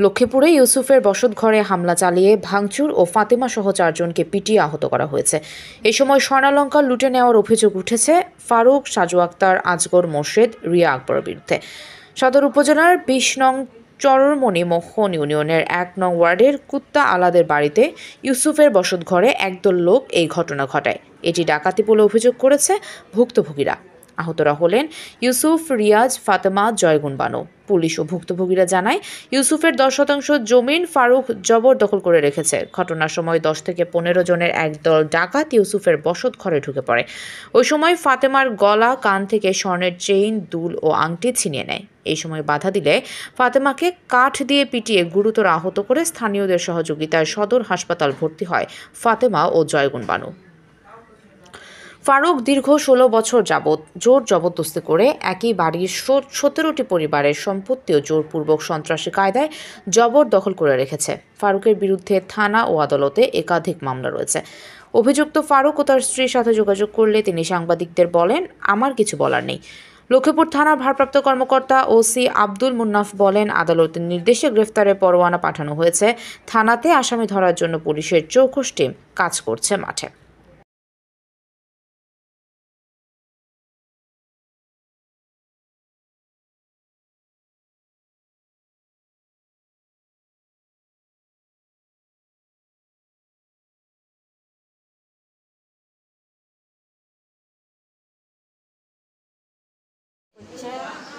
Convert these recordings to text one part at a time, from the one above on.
লক্ষ্মীপুরে ইউসুফের বসতঘরে হামলা চালিয়ে ভাঙচুর ও ফাতেমা সহ 4 জনকে পিটিয়ে আহত করা হয়েছে। এই সময় স্বর্ণালঙ্কার লুটে নেওয়ার অভিযোগ উঠেছে ফারুক, সাজু আক্তার, আজগর মোর্শেদ, রিয়া আকবরের বিরুদ্ধে। সদর উপজেলার 20 নং চরমণি মোহন ইউনিয়নের 1 নং ওয়ার্ডের কুত্তা আলাদের বাড়িতে ইউসুফের বসতঘরে একদল লোক এই ঘটনা ঘটায়। এটি ডাকাতি বলে অভিযোগ করেছে ভুক্তভোগীরা। আহতরা হলেন ইউসুফ, রিয়াজ, ফাতেমা, জয়গুন বানু। পুলিশ ও ভুক্তভোগীরা জানায়, ইউসুফের 10% জমিন ফারুক জবরদখল করে রেখেছে। ঘটনার সময় 10 থেকে 15 জনের একদল ডাকাত ইউসুফের বসত ঘরে ঢুকে পড়ে। ওই সময় ফাতেমার গলা, কান থেকে স্বর্ণের চেইন, দুল ও আংটি ছিনিয়ে নেয়। এই সময় বাধা দিলে ফাতেমাকে কাঠ দিয়ে পিটিয়ে গুরুতর আহত করে স্থানীয়দের সহযোগিতায় সদর হাসপাতাল ভর্তি হয় ফাতেমা ও জয়গুন বানু। ফারুক দীর্ঘ 16 বছর যাবৎ জোর জবরদস্তি করে একই বাড়ির 17টি পরিবারের সম্পত্তিও জোরপূর্বক সন্ত্রাসী কায়দায় জবরদখল করে রেখেছে। ফারুকের বিরুদ্ধে থানা ও আদালতে একাধিক মামলা রয়েছে। অভিযুক্ত ফারুক ও তার স্ত্রীর সাথে যোগাযোগ করলে তিনি সাংবাদিকদের বলেন, আমার কিছু বলার নেই। লক্ষ্মীপুর থানার ভারপ্রাপ্ত কর্মকর্তা ওসি আব্দুল মুন্নাফ বলেন, আদালতের নির্দেশে গ্রেফতারের পরোয়ানা পাঠানো হয়েছে। থানাতে আসামি ধরার জন্য পুলিশের চৌকস টিম কাজ করছে মাঠে।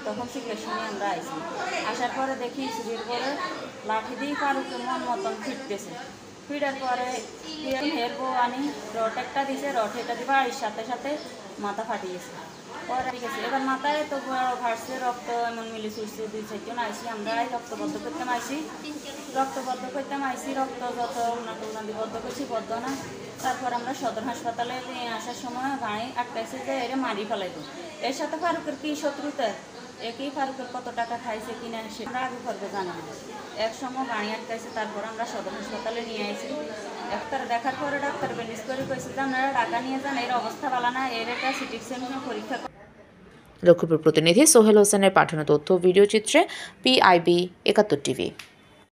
তখন সিলেকশনে আমরা আইসি, আসার পরে দেখি সিঁড়ির পরে লাঠি দিয়ে ফারুকের মন মতন ফিটতেছে। ফিটার পরে হেরবো আনি রড একটা দিছে, রড এটা দিয়ে বাড়ির সাথে সাথে মাথা ফাটিয়েছে। পরে গেছে এবার মাথায় তো ফাটছে, রক্ত এমন মিলে ছুটছে। 2-4 জন আইসি, আমরা রক্তবদ্ধ করতে আইসি, রক্ত যত উন্নতি বদ্ধ করছি বদ্ধ না। তারপর আমরা সদর হাসপাতালে আসার সময় গাড়ি আটকাইছে যে এরা মারি ফেলাইব। এর সাথে ফারুকের কি শত্রুতা, একই ফারুকের কত টাকা খাইছে কিনা সেটা আগে করবে জানা না। এক সময় গাড়ি আটকাইছে, তারপর আমরা সদর হাসপাতালে নিয়ে আসি। ডাক্তার দেখার পরে ডাক্তার বেনিস করে কইছে যে আপনারা টাকা নিয়ে যান, এর অবস্থা ভালো না, এর একটা সিটি স্ক্যান পরীক্ষা। লক্ষ্মীপুর প্রতিনিধি সোহেল হোসেনের পাঠানো তথ্য ভিডিও চিত্রে PIB 71 TV।